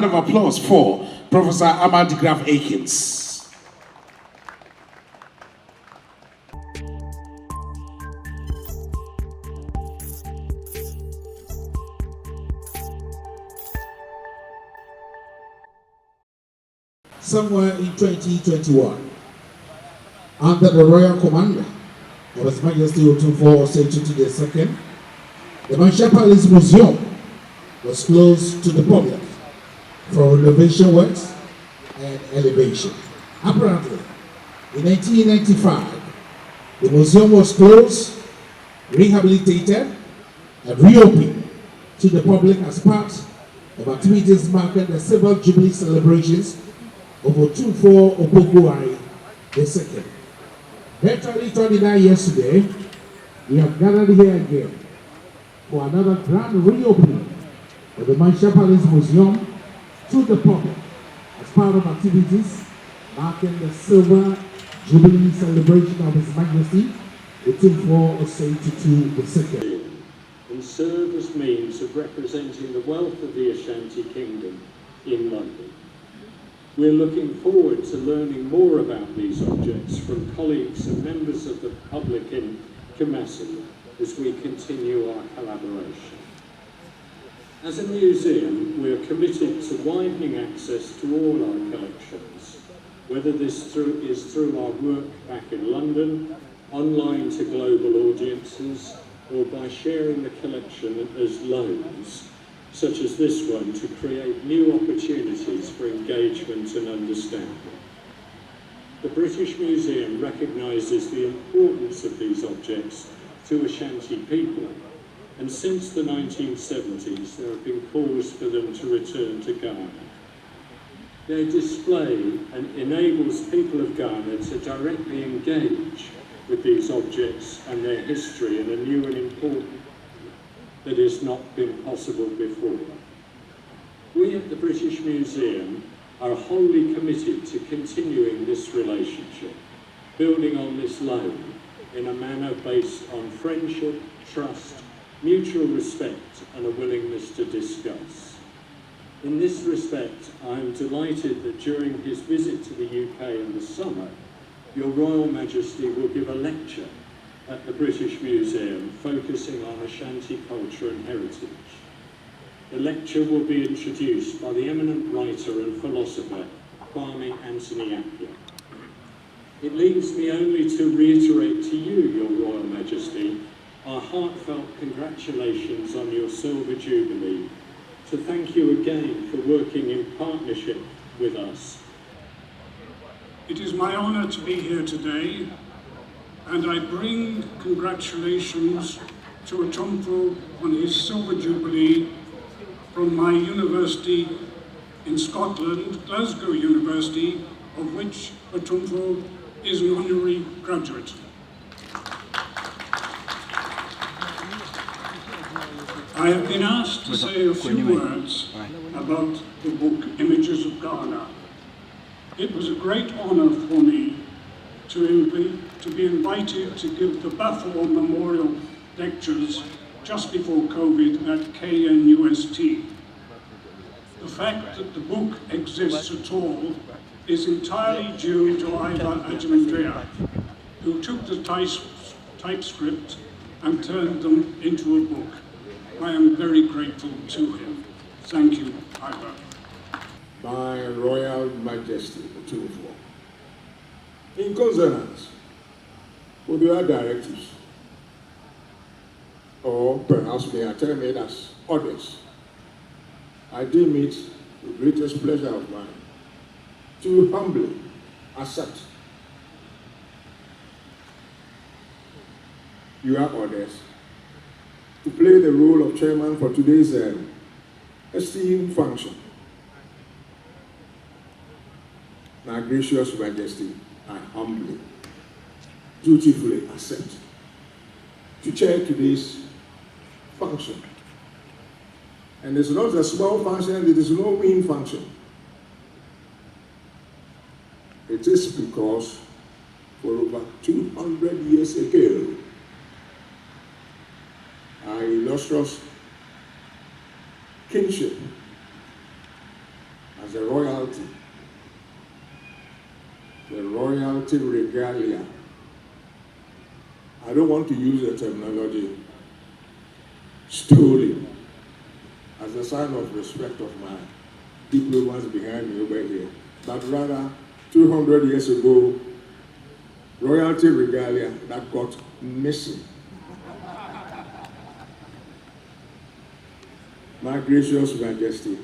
round of applause for Professor Ahmad Graf Akins. Somewhere in 2021, under the royal command of His Majesty Otumfuo II, the Manhyia Museum was closed to the public for renovation works and elevation. Apparently, in 1995, the museum was closed, rehabilitated, and reopened to the public as part of activities marking the Silver Jubilee celebrations of Otumfuo Poku II. Virtually 29 years today, we have gathered here again for another grand reopening of the Manhyia Museum to the public as part of activities marking the Silver Jubilee celebration of His Majesty Otumfuo II. And serve as means of representing the wealth of the Ashanti Kingdom in London. We're looking forward to learning more about these objects from colleagues and members of the public in Kumasi as we continue our collaboration. As a museum, we are committed to widening access to all our collections, whether this is through our work back in London, online to global audiences, or by sharing the collection as loans, such as this one, to create new opportunities for engagement and understanding. The British Museum recognises the importance of these objects to Ashanti people, and since the 1970s there have been calls for them to return to Ghana. Their display enables people of Ghana to directly engage with these objects and their history in a new and important way that has not been possible before. We at the British Museum are wholly committed to continuing this relationship, building on this loan in a manner based on friendship, trust, mutual respect and a willingness to discuss. In this respect, I am delighted that during his visit to the UK in the summer, Your Royal Majesty will give a lecture at the British Museum focusing on Ashanti culture and heritage. The lecture will be introduced by the eminent writer and philosopher Kwame Anthony Appiah. It leaves me only to reiterate to you, Your Royal Majesty, our heartfelt congratulations on your Silver Jubilee, to thank you again for working in partnership with us. It is my honor to be here today, and I bring congratulations to Otumfuo on his Silver Jubilee from my university in Scotland, Glasgow University, of which Otumfuo is an honorary graduate. I have been asked to say a few words about the book Images of Ghana. It was a great honor for me to be invited to give the Balfour Memorial Lectures just before COVID at KNUST. The fact that the book exists at all is entirely due to Ida Ajamandrea, who took the typescript and turned them into a book. I am very grateful to him. Thank you, Ida. My Royal Majesty Otumfuo, in consonance with your directives, or perhaps may I term it as orders, I deem it the greatest pleasure of mine to humbly accept your orders to play the role of chairman for today's esteemed function. My gracious Majesty, I humbly, dutifully accept to chair today's function. And it's not a small function, it is no mean function. It is because for over 200 years ago, our illustrious kinship as a royalty. The royalty regalia. I don't want to use the terminology stolen as a sign of respect of my diplomats behind me over here, but rather 200 years ago, royalty regalia that got missing. My gracious Majesty,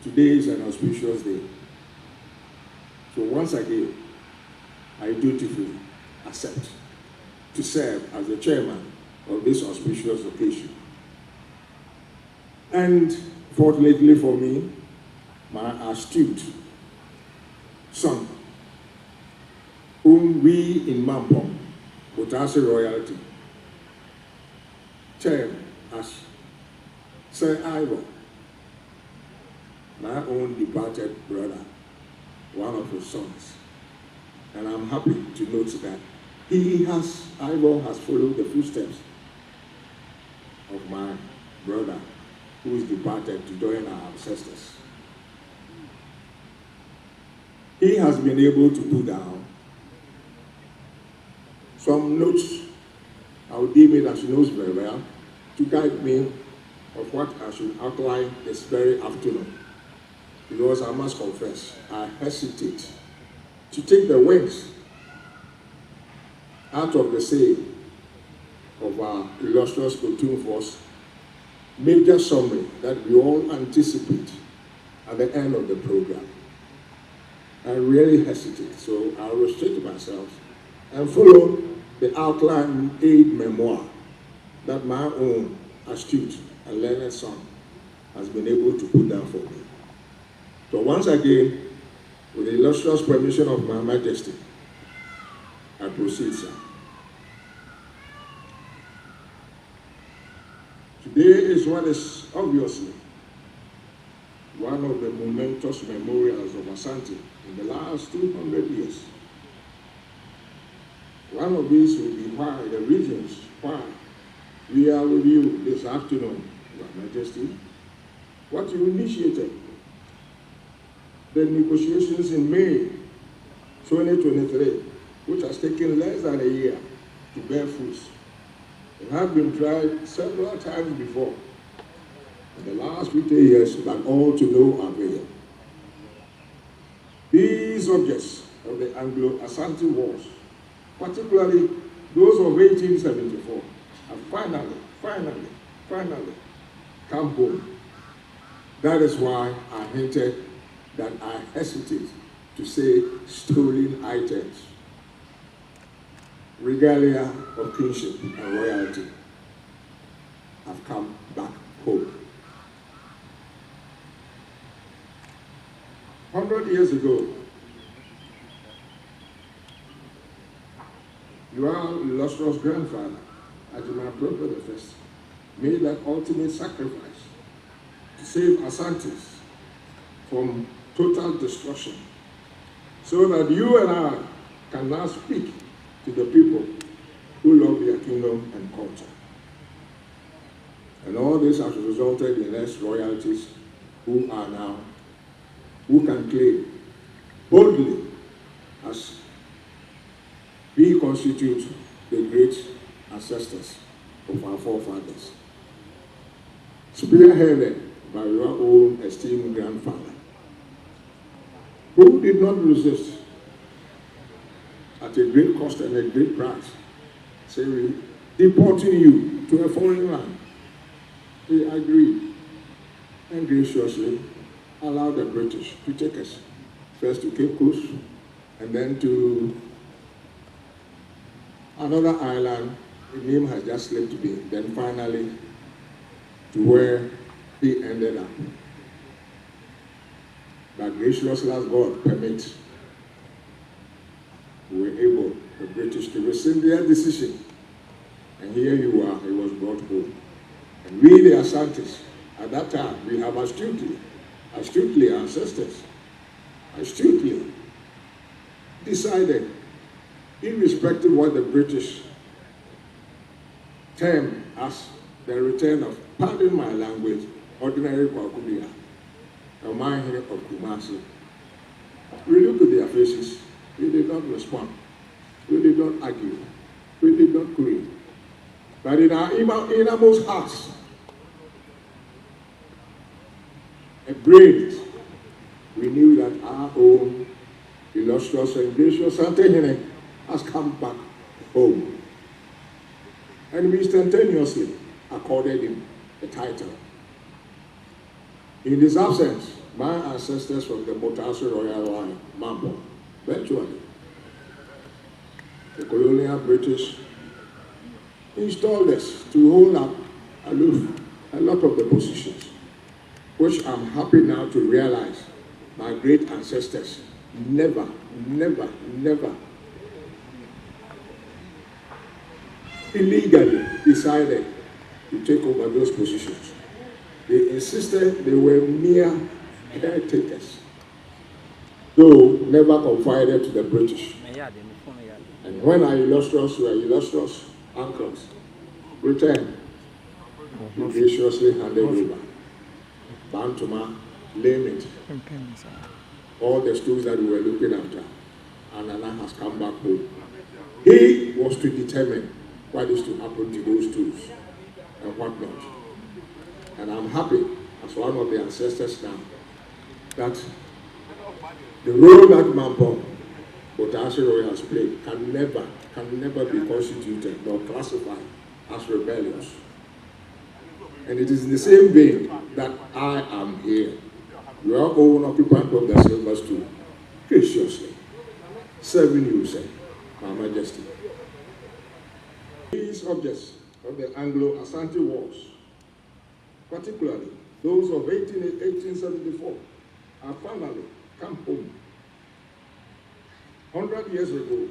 today is an auspicious day. So once again, I dutifully accept to serve as the chairman of this auspicious occasion. And fortunately for me, my astute son, whom we in Mampong, Botase royalty, term as Sir Ivo, my own departed brother, one of his sons. And I'm happy to note that Ivo has followed the footsteps of my brother, who is departed to join our ancestors. He has been able to put down some notes, I will deem it as he knows very well, to guide me of what I should outline this very afternoon. Because I must confess, I hesitate to take the wings out of the sail of our illustrious Otumfuo's major summary that we all anticipate at the end of the program. I really hesitate, so I'll restrict myself and follow the outline aid memoir that my own astute and learned son has been able to put down for me. So once again, with the illustrious permission of my Majesty, I proceed, sir. Today is what is obviously one of the momentous memorials of Asante in the last 200 years. One of these will be why, the reasons why we are with you this afternoon, Your Majesty. What you initiated, the negotiations in May 2023, which has taken less than a year to bear fruit. It has been tried several times before in the last 50 years, but all to no avail. These objects of the Anglo-Asante Wars, particularly those of 1874, have finally come home. That is why I hinted that I hesitate to say stolen items. Regalia of kingship and royalty have come back home. 100 years ago, your illustrious grandfather, Otumfuo the First, made that ultimate sacrifice to save Ashantis from total destruction, so that you and I can now speak to the people who love their kingdom and culture. And all this has resulted in less royalties who can claim boldly as we constitute the great ancestors of our forefathers, spearheaded by your own esteemed grandfather, who did not resist at a great cost and a great price, saying, deporting you to a foreign land. He agreed and graciously allowed the British to take us first to Cape Coast and then to another island. The name has just slipped me. Then finally to where he ended up. But graciously as God permits, we were able, the British, to rescind their decision. And here you are, he was brought home. And we, the Ashantis, at that time, we have astutely ancestors, astutely decided, irrespective of what the British term as the return of, pardon my language, ordinary Poku, a Manhyia of Kumasi. We looked at their faces. We did not respond. We did not argue. We did not query. But in our innermost hearts, and brains, we knew that our own illustrious and gracious Asantehene has come back home. And we instantaneously accorded him the title. In his absence, my ancestors from the Motasu royal line, Mambo, virtually, the colonial British installed us to hold up aloof a lot of the positions, which I'm happy now to realize my great ancestors never illegally decided to take over those positions. They insisted they were mere caretakers, though never confided to the British. And when our illustrious uncles returned, they graciously handed over Bantuma, Limit, all the stools that we were looking after, and Nana has come back home. He was to determine what is to happen to those stools and what not. And I'm happy, as one of the ancestors now, that the role that Mambo Potasu has played can never be constituted nor classified as rebellious. And it is in the same vein that I am here. You are all occupant of the silver stool, graciously serving you, sir, My Majesty. These objects of the Anglo-Asante Wars, particularly those of 1874, are finally come home. 100 years ago,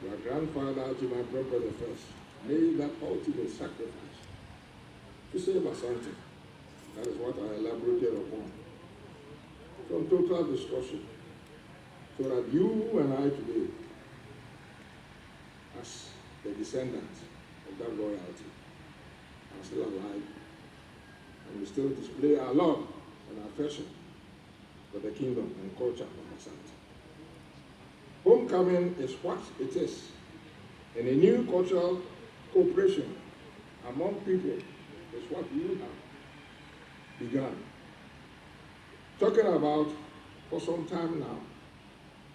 your grandfather to my brother the first made that ultimate sacrifice to save Asante. That is what I elaborated upon. From total destruction. So that you and I today, as the descendants of that royalty, are still alive. And we still display our love and affection for the kingdom and culture of Asante. Homecoming is what it is. And a new cultural cooperation among people is what you have begun. Talking about for some time now,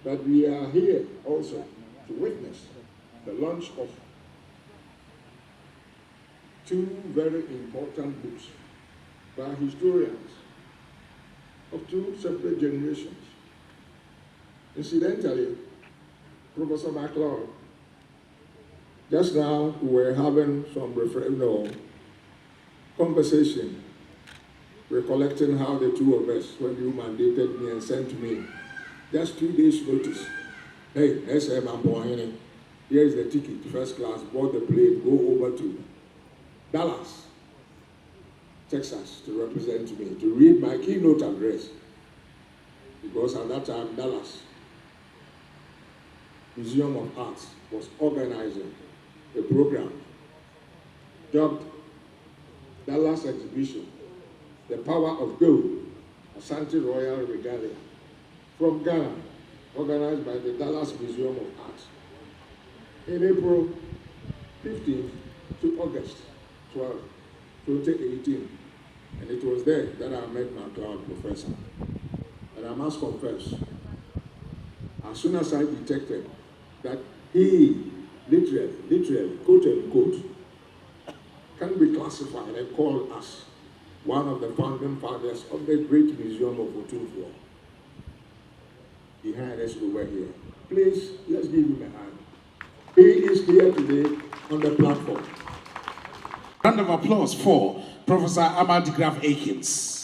that we are here also to witness the launch of two very important books by historians of two separate generations. Incidentally, Professor McLeod, just now we were having some conversation, recollecting how the two of us, when you mandated me and sent me just 2 days notice. Hey, SM Manhyia, here is the ticket, first class, board the plane, go over to Dallas, Texas, to represent me, to read my keynote address. Because at that time, Dallas Museum of Arts was organizing a program dubbed Dallas Exhibition, The Power of Gold, Asante Royal Regalia, from Ghana, organized by the Dallas Museum of Arts, in April 15th to August 12, 2018. And it was there that I met my cloud professor. And I must confess, as soon as I detected that he literally, quote unquote, can be classified and called as one of the founding fathers of the great museum of Otumfuo, behind us over here. Please, let's give him a hand. He is here today on the platform. Round of applause for Professor Ahmad Graf Akins.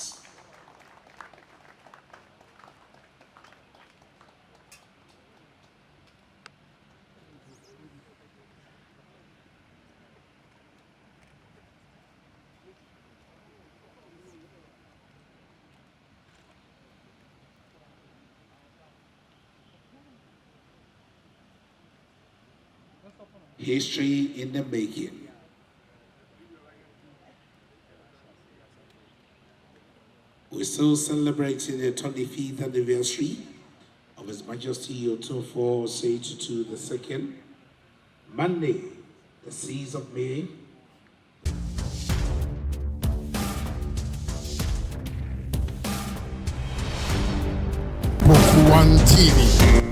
History in the making. We're still celebrating the 25th anniversary of His Majesty Otumfuo Tutu II. Monday, the 6th of May. Poku TV.